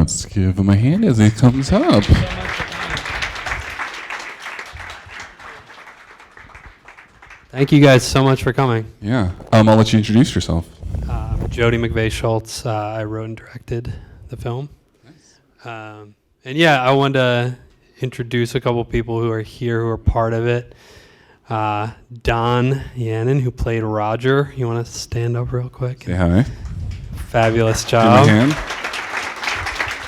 Let's give him a hand as he comes up. Thank you guys so much for coming. Yeah. I'll let you introduce yourself. Jody McVeigh-Schultz. I wrote and directed the film. Nice. And yeah, I wanted to introduce a couple people who are here who are part of it. Don Yannon, who played Roger. You want to stand up real quick? Say hi. Fabulous job. Give me a hand.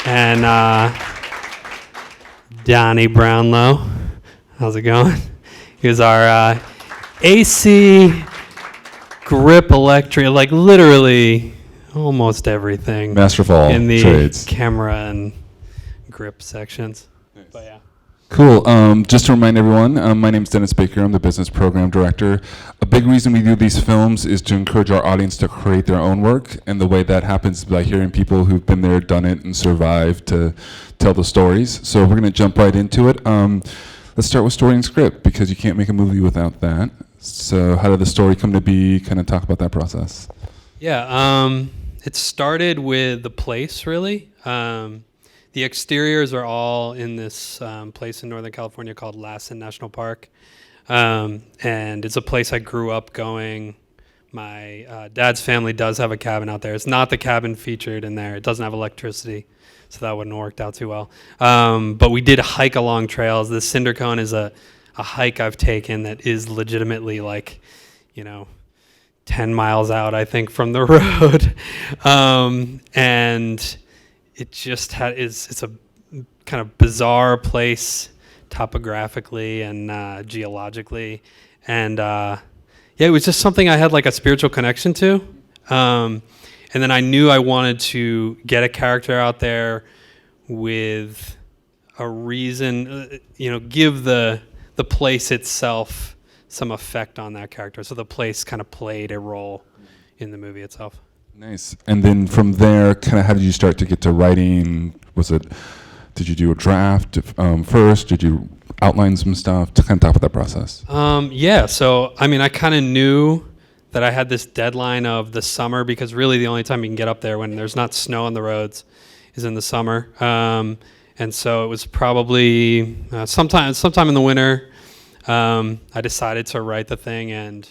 And Donnie Brownlow. How's it going? He was our AC grip electric, like literally almost everything. Master of all in the trades. Camera and grip sections. Nice. But yeah. Cool. Just to remind everyone, my name is Dennis Baker. I'm the business program director. A big reason we do these films is to encourage our audience to create their own work, and the way that happens is by hearing people who've been there, done it, and survived to tell the stories. So we're going to jump right into it. Let's start with story and script, because you can't make a movie without that. So how did the story come to be? Kind of talk about that process. Yeah, it started with the place, really. The exteriors are all in this place in Northern California called Lassen National Park. And it's a place I grew up going. My dad's family does have a cabin out there. It's not the cabin featured in there. It doesn't have electricity, so that wouldn't have worked out too well. But we did hike along trails. The Cinder Cone is a hike I've taken that is legitimately 10 miles out, I think, from the road. And it just it's a kind of bizarre place topographically and geologically. And it was just something I had like a spiritual connection to. And then I knew I wanted to get a character out there with a reason, give the place itself some effect on that character. So the place kind of played a role in the movie itself. Nice. And then from there, kind of how did you start to get to writing? Did you do a draft first? Did you outline some stuff? To kind of talk about that process. Yeah. So, I kind of knew that I had this deadline of the summer, because really the only time you can get up there when there's not snow on the roads is in the summer. And so it was probably sometime in the winter. I decided to write the thing, and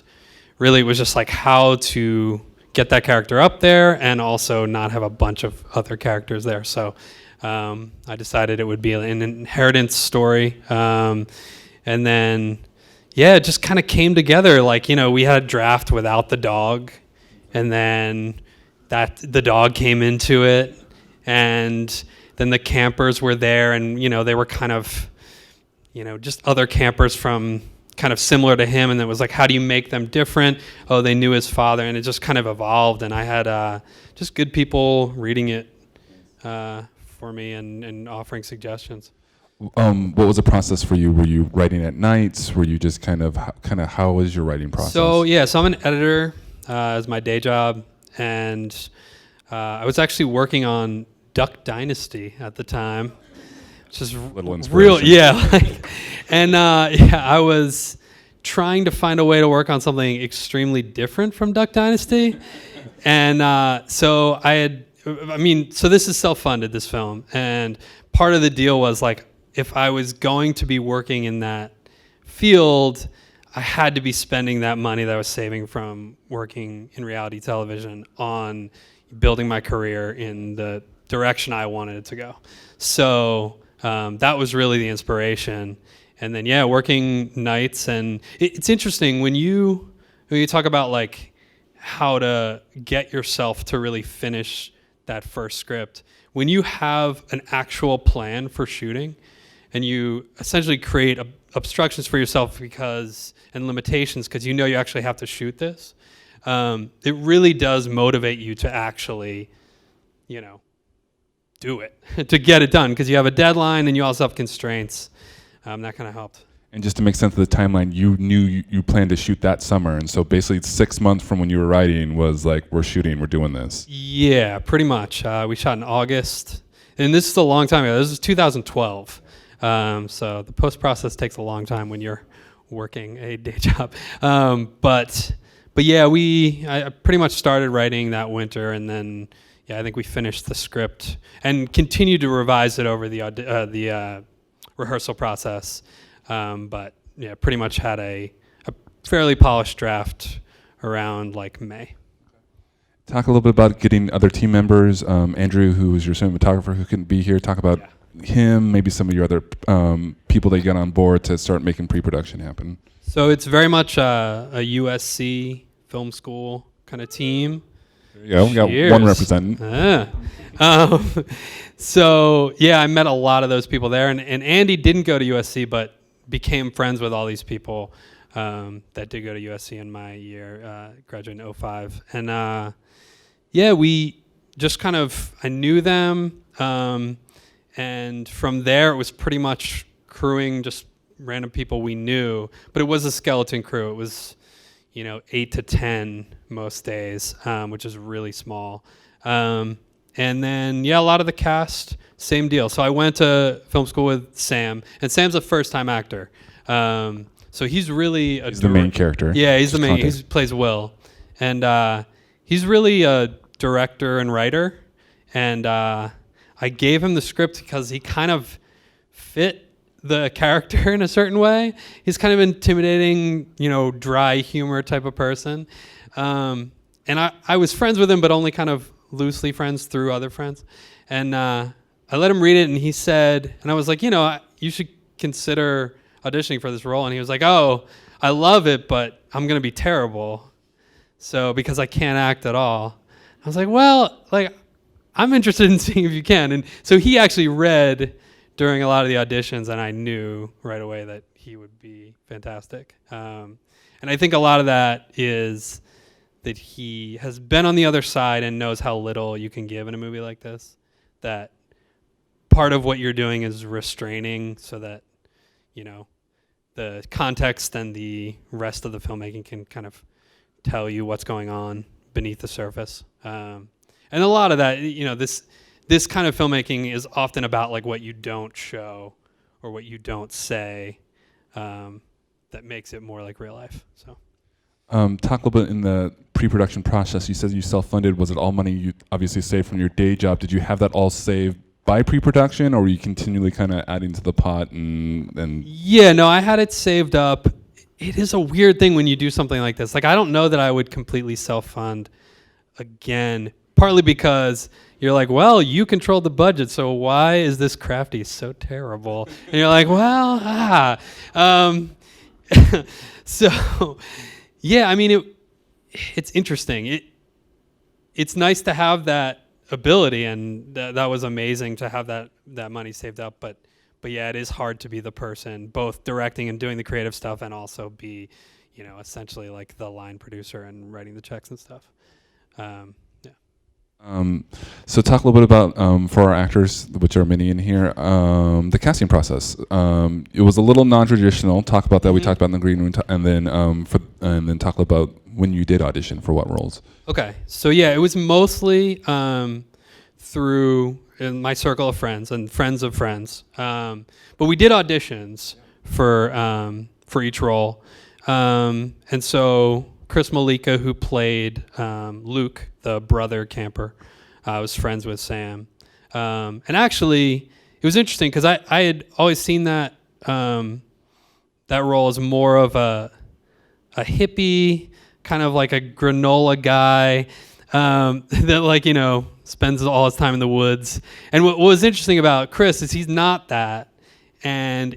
really it was just like how to get that character up there and also not have a bunch of other characters there. So I decided it would be an inheritance story. And then, it just kind of came together. We had a draft without the dog, and then the dog came into it, and then the campers were there, and, they were kind of, just other campers from kind of similar to him, and it was like, how do you make them different? Oh, they knew his father, and it just kind of evolved, and I had just good people reading it for me and offering suggestions. What was the process for you? Were you writing at nights? Were you just kind of how was your writing process? So I'm an editor as my day job, and I was actually working on Duck Dynasty at the time. Just little inspiration. I was trying to find a way to work on something extremely different from Duck Dynasty, and so this is self-funded, this film, and part of the deal was like, if I was going to be working in that field, I had to be spending that money that I was saving from working in reality television on building my career in the direction I wanted it to go. So that was really the inspiration. And then, working nights. And it's interesting when you talk about like how to get yourself to really finish that first script, when you have an actual plan for shooting and you essentially create obstructions for yourself and limitations because you actually have to shoot this, it really does motivate you to actually, do it, to get it done, because you have a deadline and you also have constraints. That kind of helped. And just to make sense of the timeline, you knew you planned to shoot that summer, and so basically 6 months from when you were writing was like, we're doing this. Yeah, pretty much. We shot in August, and this is a long time ago. This is 2012. So the post-process takes a long time when you're working a day job. But I pretty much started writing that winter, and then yeah, I think we finished the script and continued to revise it over the rehearsal process. But yeah, pretty much had a fairly polished draft around like May. Talk a little bit about getting other team members. Andrew, who was your cinematographer who couldn't be here, talk about him, maybe some of your other people that you got on board to start making pre-production happen. So it's very much a USC film school kind of team. There you go. We got Cheers. one representing. So yeah, I met a lot of those people there, and Andy didn't go to USC, but became friends with all these people that did go to USC in my year, graduating in 2005. And yeah, we just kind of, I knew them, and from there it was pretty much crewing just random people we knew, but it was a skeleton crew. It was, 8 to 10 most days, which is really small. And then, yeah, a lot of the cast, same deal. So I went to film school with Sam, and Sam's a first-time actor. So he's really he's the main character. Yeah, he's the main. He plays Will, and he's really a director and writer. And I gave him the script because he kind of fit the character in a certain way. He's kind of intimidating, dry humor type of person. And I was friends with him, but only kind of loosely friends through other friends. And I let him read it, and he said, and I was like, you should consider auditioning for this role. And he was like, oh, I love it, but I'm going to be terrible. So, because I can't act at all. I was like, well, I'm interested in seeing if you can. And so he actually read during a lot of the auditions, and I knew right away that he would be fantastic. And I think a lot of that is that he has been on the other side and knows how little you can give in a movie like this. That part of what you're doing is restraining so that, the context and the rest of the filmmaking can kind of tell you what's going on beneath the surface. And a lot of that, this kind of filmmaking is often about like what you don't show or what you don't say, that makes it more like real life. So, talk a little bit in the pre-production process. You said you self-funded. Was it all money you obviously saved from your day job? Did you have that all saved by pre-production, or were you continually kind of adding to the pot and? Yeah, no, I had it saved up. It is a weird thing when you do something like this. Like, I don't know that I would completely self-fund again, partly because you're like, well, you controlled the budget, so why is this crafty so terrible? And you're like, well, so, yeah, I mean, it's interesting. It's nice to have that ability, and that was amazing to have that money saved up. But yeah, it is hard to be the person both directing and doing the creative stuff, and also be, essentially like the line producer and writing the checks and stuff. So talk a little bit about, for our actors, which are many in here, the casting process. It was a little non-traditional. Talk about that. Mm-hmm. We talked about in the green room, and then talk about when you did audition for what roles. Okay. So yeah, it was mostly through my circle of friends and friends of friends. But we did auditions for each role. And so Chris Malika, who played Luke, the brother camper, was friends with Sam. And actually, it was interesting because I had always seen that role as more of a hippie, kind of like a granola guy that spends all his time in the woods. And what was interesting about Chris is he's not that. And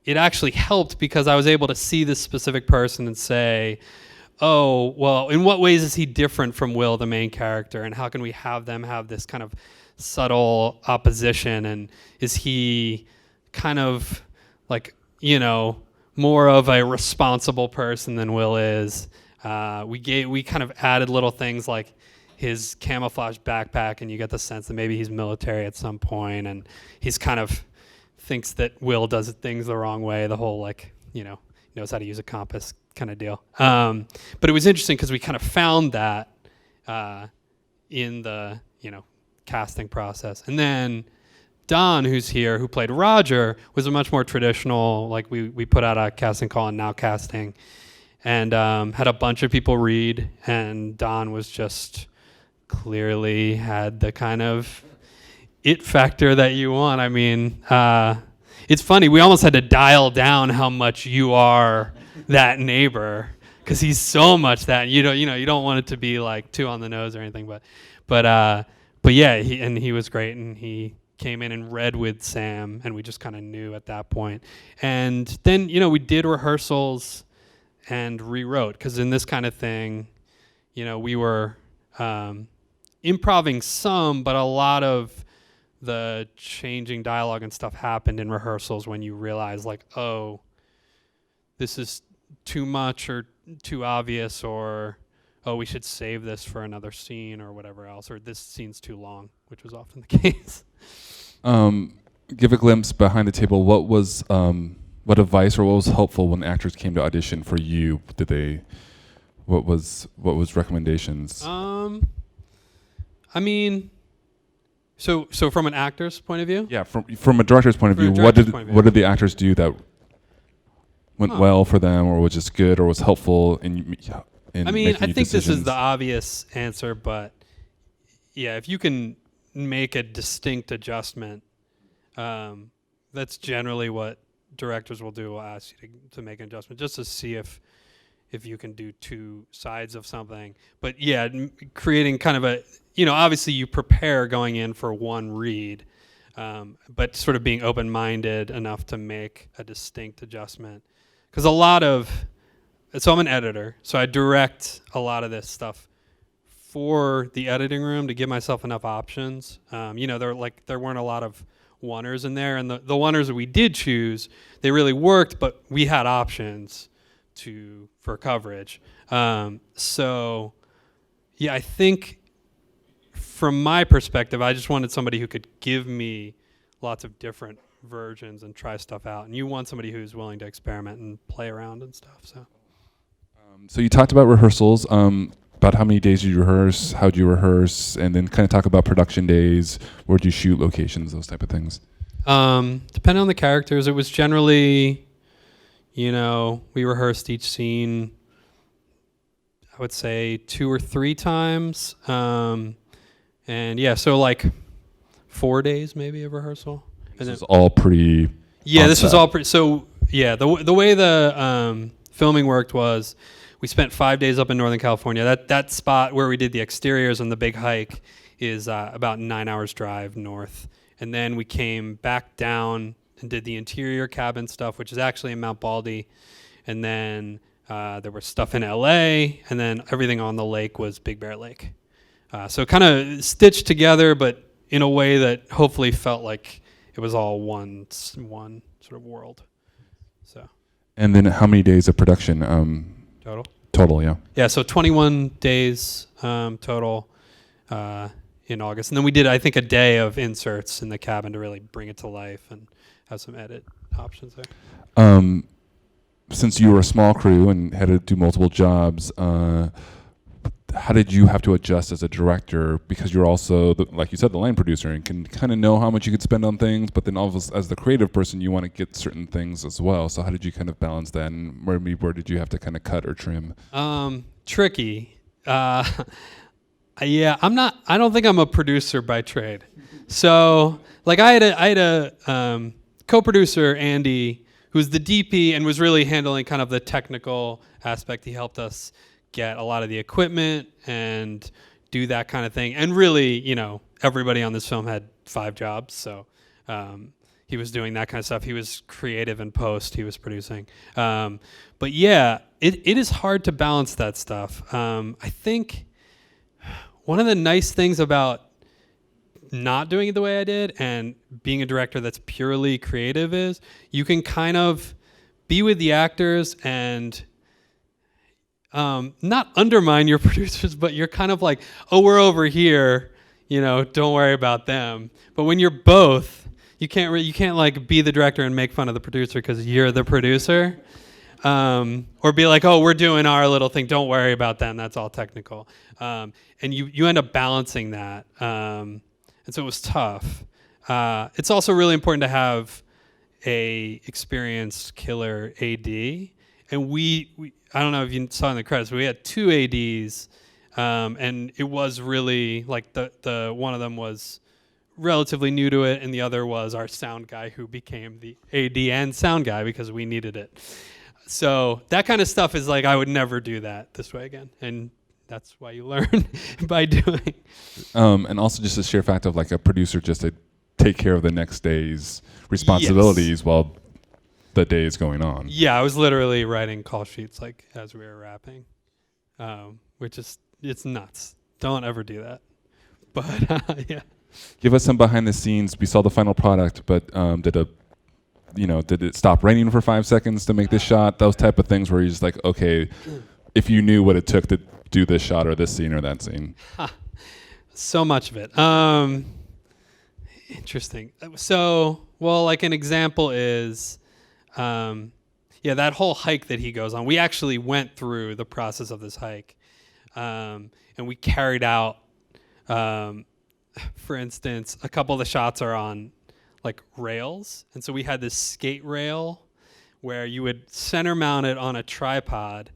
it actually helped because I was able to see this specific person and say, oh, well, in what ways is he different from Will, the main character, and how can we have them have this kind of subtle opposition, and is he kind of like, more of a responsible person than Will is? We kind of added little things like his camouflage backpack, and you get the sense that maybe he's military at some point, and he's kind of thinks that Will does things the wrong way, the whole knows how to use a compass kind of deal. But it was interesting because we kind of found that in the casting process. And then Don, who's here, who played Roger, was a much more traditional, like we put out a casting call and now casting, and had a bunch of people read, and Don was just clearly had the kind of it factor that you want. I mean, it's funny. We almost had to dial down how much you are that neighbor, because he's so much that you don't want it to be like too on the nose or anything. But yeah, he was great, and he came in and read with Sam, and we just kind of knew at that point. And then we did rehearsals and rewrote, because in this kind of thing, we were improving some, but a lot of the changing dialogue and stuff happened in rehearsals when you realize, like, oh, this is too much or too obvious, or oh, we should save this for another scene or whatever else, or this scene's too long, which was often the case. Give a glimpse behind the table. What was what advice or what was helpful when actors came to audition for you? What was recommendations? I mean, so from an actor's point of view? Yeah, from a director's point of view, what did the actors do that went well for them, or was just good, or was helpful in I mean, I think this is the obvious answer, but yeah, if you can make a distinct adjustment, that's generally what directors will do. Will ask you to make an adjustment just to see if you can do two sides of something. But yeah, creating kind of a, obviously you prepare going in for one read, but sort of being open-minded enough to make a distinct adjustment. Because so I'm an editor, so I direct a lot of this stuff for the editing room to give myself enough options. There weren't a lot of oneers in there, and the oneers that we did choose, they really worked, but we had options for coverage. So yeah, I think from my perspective, I just wanted somebody who could give me lots of different versions and try stuff out. And you want somebody who's willing to experiment and play around and stuff. So you talked about rehearsals, about how many days you rehearse, how do you rehearse, and then kind of talk about production days, where do you shoot, locations, those type of things. Depending on the characters, it was generally, we rehearsed each scene, I would say 2 or 3 times. And yeah, so like 4 days maybe of rehearsal. This is all pretty. Yeah, this was all pretty. So yeah, the way the filming worked was, we spent 5 days up in Northern California. That spot where we did the exteriors and the big hike is about 9 hours drive north. And then we came back down and did the interior cabin stuff, which is actually in Mount Baldy. And then there was stuff in LA, and then everything on the lake was Big Bear Lake. So kind of stitched together, but in a way that hopefully felt like it was all one sort of world. So. And then how many days of production? Total, yeah. Yeah, so 21 days total in August. And then we did, I think, a day of inserts in the cabin to really bring it to life and have some edit options there. Since you were a small crew and had to do multiple jobs, how did you have to adjust as a director? Because you're also, like you said, the line producer, and can kind of know how much you could spend on things, but then also as the creative person, you want to get certain things as well. So how did you kind of balance that, and where did you have to kind of cut or trim? Tricky. Yeah, I don't think I'm a producer by trade. So like I had a co-producer, Andy, who's the DP and was really handling kind of the technical aspect. He helped us get a lot of the equipment and do that kind of thing. And really, everybody on this film had 5 jobs. So he was doing that kind of stuff. He was creative in post. He was producing. But yeah, it is hard to balance that stuff. I think one of the nice things about not doing it the way I did and being a director that's purely creative is you can kind of be with the actors and not undermine your producers, but you're kind of like, oh, we're over here, don't worry about them. But when you're both, you can't like be the director and make fun of the producer because you're the producer, or be like, oh, we're doing our little thing, don't worry about them, that's all technical. And you end up balancing that, and so it was tough. It's also really important to have a experienced killer AD, and we I don't know if you saw in the credits, but we had 2 ADs And it was really like the one of them was relatively new to it, and the other was our sound guy who became the AD and sound guy because we needed it. So that kind of stuff is like, I would never do that this way again. And that's why you learn by doing. And also just the sheer fact of like a producer just to take care of the next day's responsibilities while the day is going on. Yeah, I was literally writing call sheets like as we were rapping, which is, it's nuts. Don't ever do that. But yeah. Give us some behind the scenes. We saw the final product, but did it stop raining for 5 seconds to make this shot? Those type of things where you're just like, okay, if you knew what it took to do this shot or this scene or that scene. So much of it. Interesting. So, well, like an example is, that whole hike that he goes on. We actually went through the process of this hike, and we carried out. For instance, a couple of the shots are on like rails. And so we had this skate rail where you would center mount it on a tripod,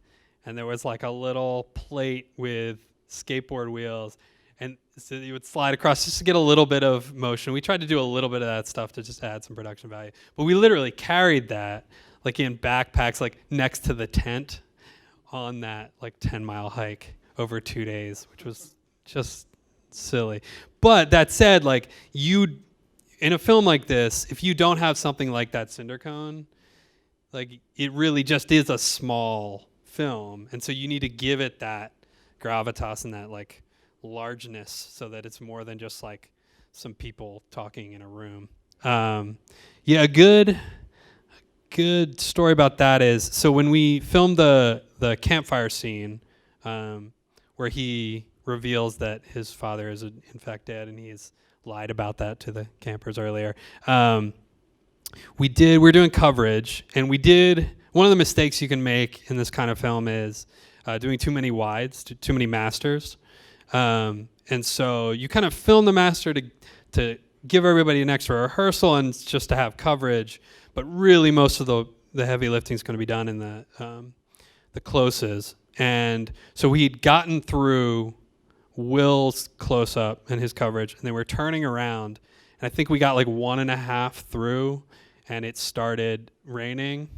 and there was like a little plate with skateboard wheels. And so you would slide across just to get a little bit of motion. We tried to do a little bit of that stuff to just add some production value. But we literally carried that like in backpacks, like next to the tent on that like 10-mile hike over 2 days, which was just silly. But that said, like in a film like this, if you don't have something like that cinder cone, like it really just is a small film. And so you need to give it that gravitas and that like largeness so that it's more than just like some people talking in a room. A good story about that is, so when we filmed the campfire scene, where he reveals that his father is in fact dead, and he has lied about that to the campers earlier. We're doing coverage, and one of the mistakes you can make in this kind of film is doing too many wides, too many masters. And so you kind of film the master to give everybody an extra rehearsal and just to have coverage, but really most of the heavy lifting is going to be done in the closes. And so we'd gotten through Will's close-up and his coverage, and then we're turning around, and I think we got like 1.5 through, and it started raining,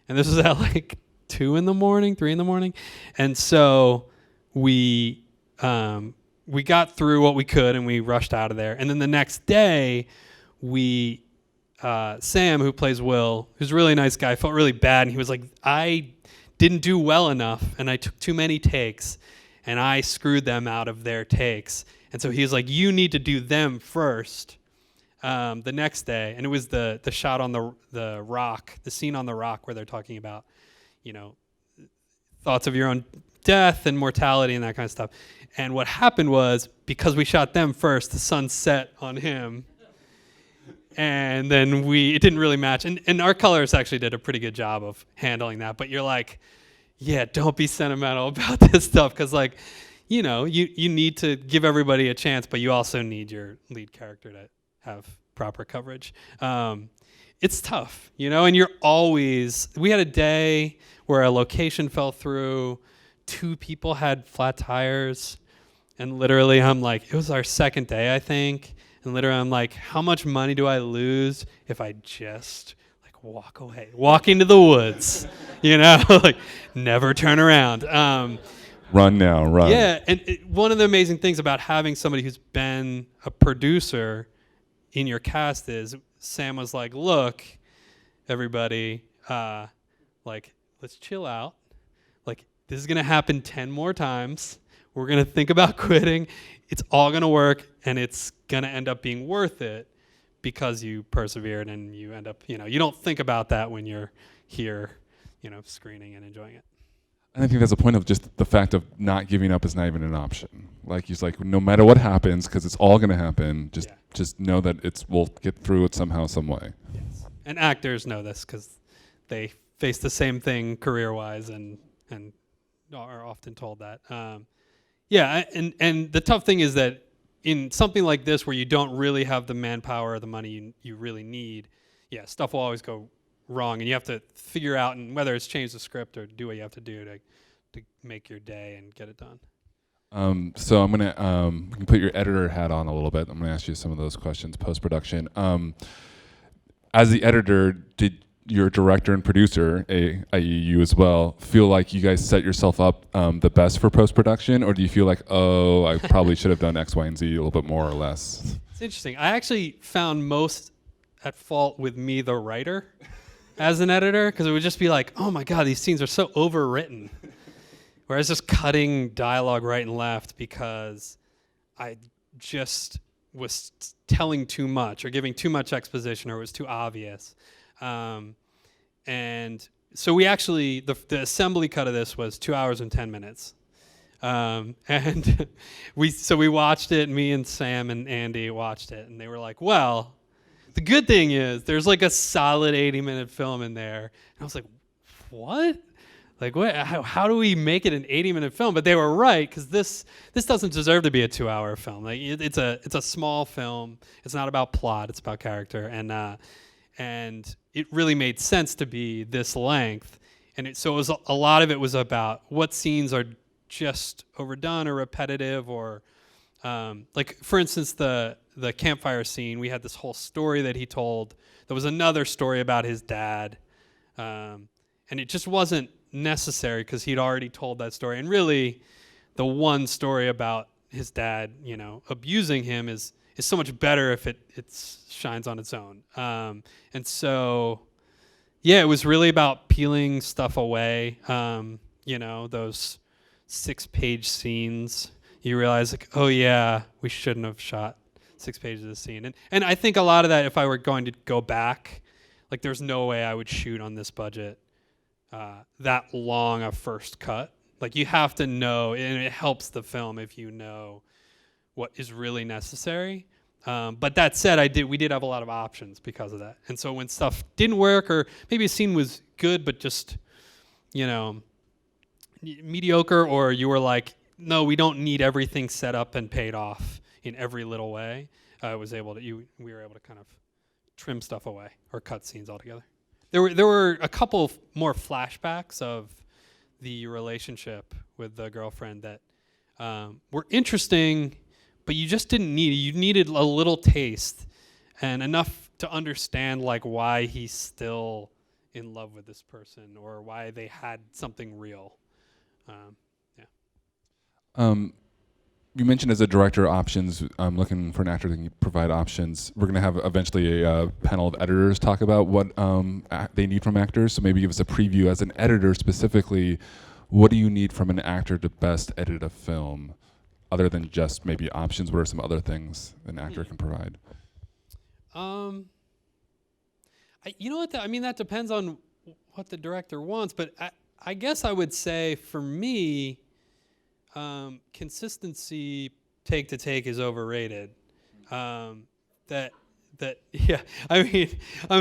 and this was at like 2 in the morning, 3 in the morning, and so we got through what we could, and we rushed out of there. And then the next day, Sam, who plays Will, who's a really nice guy, felt really bad, and he was like, I didn't do well enough, and I took too many takes, and I screwed them out of their takes. And so he was like, you need to do them first the next day. And it was the shot on the rock, the scene on the rock where they're talking about, thoughts of your own death and mortality and that kind of stuff. And what happened was, because we shot them first, the sun set on him. And then it didn't really match. And our colors actually did a pretty good job of handling that. But you're like, yeah, don't be sentimental about this stuff, because like, you need to give everybody a chance, but you also need your lead character to have proper coverage. It's tough, and we had a day where a location fell through, 2 people had flat tires, and literally I'm like, it was our second day, I think, and literally I'm like, how much money do I lose if I just walk away, walk into the woods, like never turn around. Run now, run. Yeah, and one of the amazing things about having somebody who's been a producer in your cast is Sam was like, look, everybody, let's chill out. Like, this is going to happen 10 more times. We're going to think about quitting. It's all going to work, and it's going to end up being worth it, because you persevered, and you end up, you don't think about that when you're here, screening and enjoying it. And I think that's the point of just the fact of not giving up is not even an option. Like, he's like, no matter what happens, because it's all going to happen, just know that we'll get through it somehow, some way. Yes. And actors know this because they face the same thing career-wise and are often told that. And the tough thing is that in something like this where you don't really have the manpower or the money you really need, stuff will always go wrong, and you have to figure out, and whether it's change the script or do what you have to do to make your day and get it done. So I'm gonna you can put your editor hat on a little bit. I'm gonna ask you some of those questions post production. As the editor, did your director and producer, i.e. you as well, feel like you guys set yourself up the best for post production, or do you feel like, oh, I probably should have done X, Y, and Z a little bit more or less? It's interesting. I actually found most at fault with me, the writer, as an editor, because it would just be like, oh my God, these scenes are so overwritten. Whereas just cutting dialogue right and left because I just was telling too much or giving too much exposition or it was too obvious. And so we actually, the assembly cut of this was 2 hours and 10 minutes. And we watched it, me and Sam and Andy watched it, and they were like, well, the good thing is there's like a solid 80-minute film in there. And I was like, what? Like, what? How do we make it an 80-minute film? But they were right, because this doesn't deserve to be a 2-hour film. Like, it's a small film. It's not about plot. It's about character. And it really made sense to be this length. And so it was a lot of it was about what scenes are just overdone or repetitive, or like, for instance, the campfire scene. We had this whole story that he told. There was another story about his dad, and it just wasn't necessary because he'd already told that story. And really, the one story about his dad, abusing him is so much better if it shines on its own. And so, yeah, it was really about peeling stuff away. Those 6-page scenes. You realize, like, oh yeah, we shouldn't have shot 6 pages of the scene. And I think a lot of that, if I were going to go back, like, there's no way I would shoot on this budget that long a first cut. Like, you have to know, and it helps the film if you know what is really necessary. But that said, we did have a lot of options because of that. And so when stuff didn't work, or maybe a scene was good but just, mediocre, or you were like, no, we don't need everything set up and paid off in every little way, we were able to kind of trim stuff away or cut scenes altogether. There were a couple more flashbacks of the relationship with the girlfriend that were interesting, but you just didn't need it. You needed a little taste and enough to understand, like, why he's still in love with this person or why they had something real. You mentioned as a director options, looking for an actor that can provide options. We're going to have eventually a panel of editors talk about what they need from actors. So maybe give us a preview as an editor specifically. What do you need from an actor to best edit a film, other than just maybe options? What are some other things an actor can provide? That depends on what the director wants. But I guess I would say for me, consistency take to take is overrated. I'm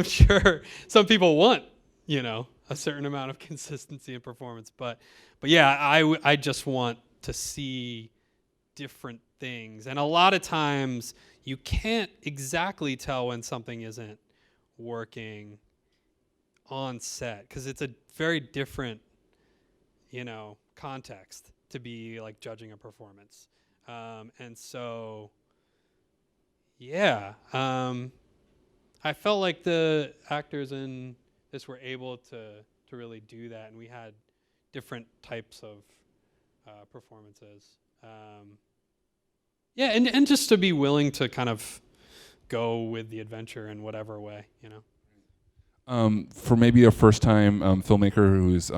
sure some people want, a certain amount of consistency in performance, but yeah, I just want to see different things. And a lot of times you can't exactly tell when something isn't working on set, because it's a very different, context to be like judging a performance. And so, yeah, I felt like the actors in this were able to really do that, and we had different types of performances. And just to be willing to kind of go with the adventure in whatever way, For maybe a first-time filmmaker who's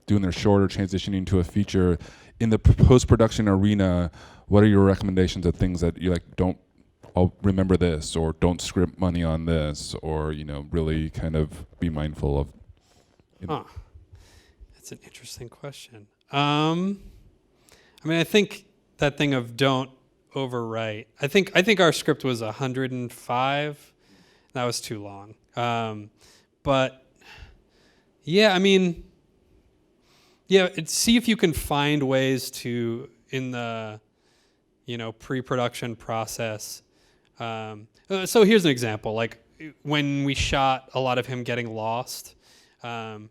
doing their short or transitioning to a feature, in the post-production arena, what are your recommendations of things that you I'll remember this, or don't script money on this, or really kind of be mindful of? That's an interesting question. I think that thing of don't overwrite. I think our script was 105. That was too long. But yeah, see if you can find ways to, in the, pre-production process. So here's an example. Like, when we shot a lot of him getting lost, the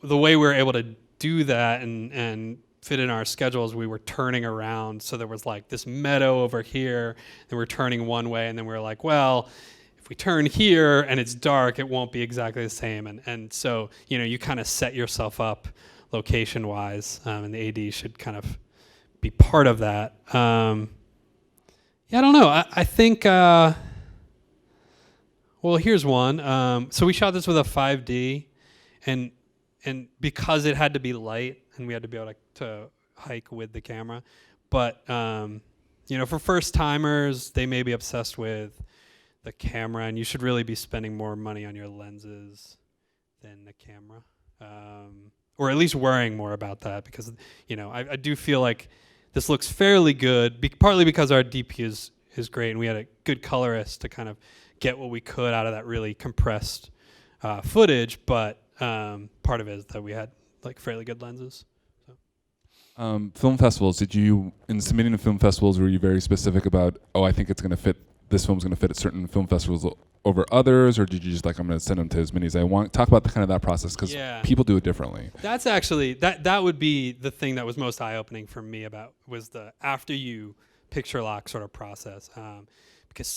way we were able to do that and fit in our schedules, we were turning around. So there was like this meadow over here, and we're turning one way, and then we were like, well, if we turn here and it's dark, it won't be exactly the same. And so, you kind of set yourself up location-wise, and the AD should kind of be part of that. I don't know. I think, well, here's one. So we shot this with a 5D, and because it had to be light, and we had to be able to hike with the camera. But, for first-timers, they may be obsessed with the camera, and you should really be spending more money on your lenses than the camera. Or at least worrying more about that, because, I do feel like this looks fairly good, partly because our DP is great, and we had a good colorist to kind of get what we could out of that really compressed footage, but part of it is that we had like fairly good lenses. So. Film festivals, in submitting to film festivals, were you very specific about, I think this film's going to fit at certain film festivals over others, or did you just I'm going to send them to as many as I want? Talk about that process, because people do it differently. That's actually, that would be the thing that was most eye-opening for me was the after you picture lock sort of process. Because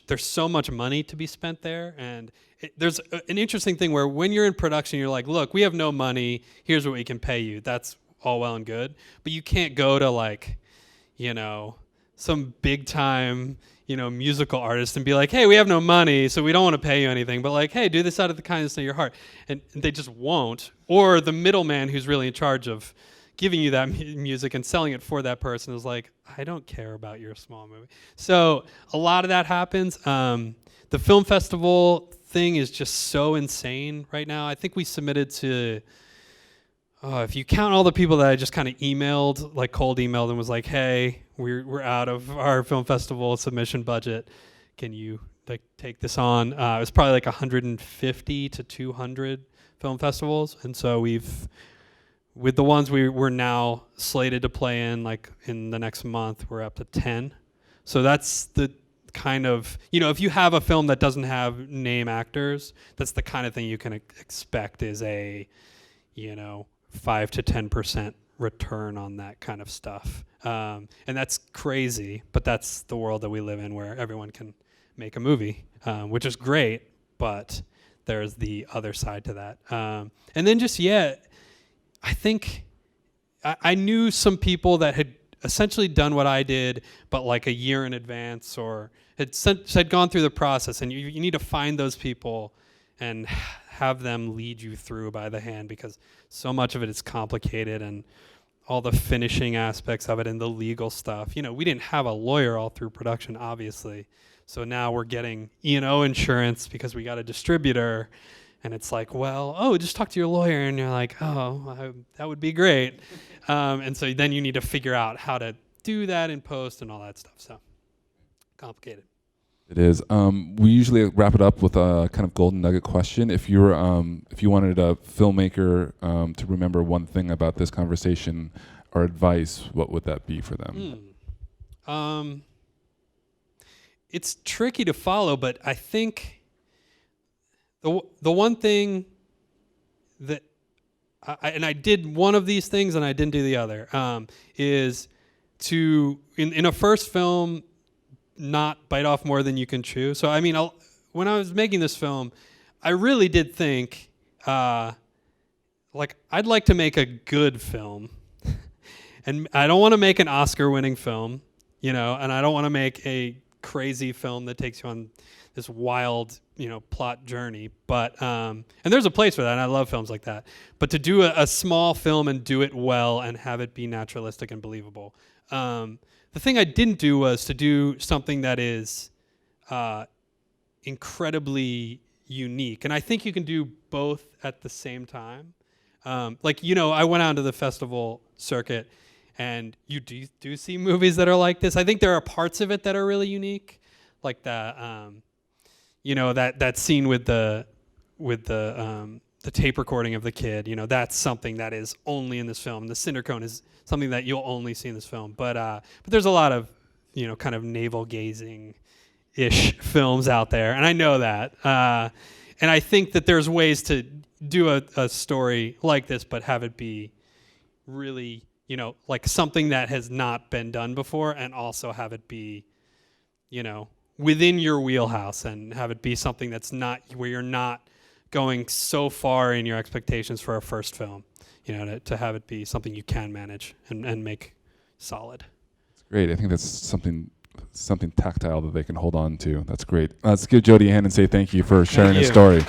there's so much money to be spent there, and there's an interesting thing where when you're in production, you're like, look, we have no money, here's what we can pay you. That's all well and good, but you can't go to some big time, musical artist and be like, hey, we have no money, so we don't want to pay you anything, but hey, do this out of the kindness of your heart. And they just won't. Or the middleman who's really in charge of giving you that music and selling it for that person is like, I don't care about your small movie. So a lot of that happens. The film festival thing is just so insane right now. I think we submitted to, if you count all the people that I just kind of emailed, cold emailed and was like, hey, we're out of our film festival submission budget. Can you take this on? It was probably 150 to 200 film festivals. And so with the ones we're now slated to play in the next month, we're up to 10. So that's the kind of, if you have a film that doesn't have name actors, that's the kind of thing you can expect is a, 5 to 10% return on that kind of stuff. And that's crazy, but that's the world that we live in, where everyone can make a movie, which is great, but there's the other side to that. And then I think I knew some people that had essentially done what I did, but a year in advance, or had gone through the process, and you need to find those people and have them lead you through by the hand, because so much of it is complicated, and all the finishing aspects of it and the legal stuff. We didn't have a lawyer all through production, obviously. So now we're getting E&O insurance because we got a distributor. And it's just talk to your lawyer. And you're like, that would be great. And so then you need to figure out how to do that in post and all that stuff. So complicated. It is. We usually wrap it up with a kind of golden nugget question. If you wanted a filmmaker to remember one thing about this conversation or advice, what would that be for them? It's tricky to follow, but I think the one thing that I did one of these things and I didn't do the other, is to in a first film not bite off more than you can chew. So I mean, when I was making this film, I really did think I'd like to make a good film, and I don't want to make an Oscar-winning film, and I don't want to make a crazy film that takes you on this wild, plot journey. But and there's a place for that, and I love films like that. But to do a small film and do it well and have it be naturalistic and believable. The thing I didn't do was to do something that is incredibly unique, and I think you can do both at the same time. I went out to the festival circuit, and you do see movies that are like this. I think there are parts of it that are really unique, like that scene with the tape recording of the kid. That's something that is only in this film. The cinder cone is something that you'll only see in this film. But there's a lot of kind of navel gazing ish films out there, and I know that. And I think that there's ways to do a story like this, but have it be really you know, like something that has not been done before, and also have it be, you know, within your wheelhouse, and have it be something that's not where you're not going so far in your expectations for a first film, you know, to have it be something you can manage and make solid. Great. I think that's something tactile that they can hold on to. That's great. Let's give Jody a hand and say thank you for sharing his story.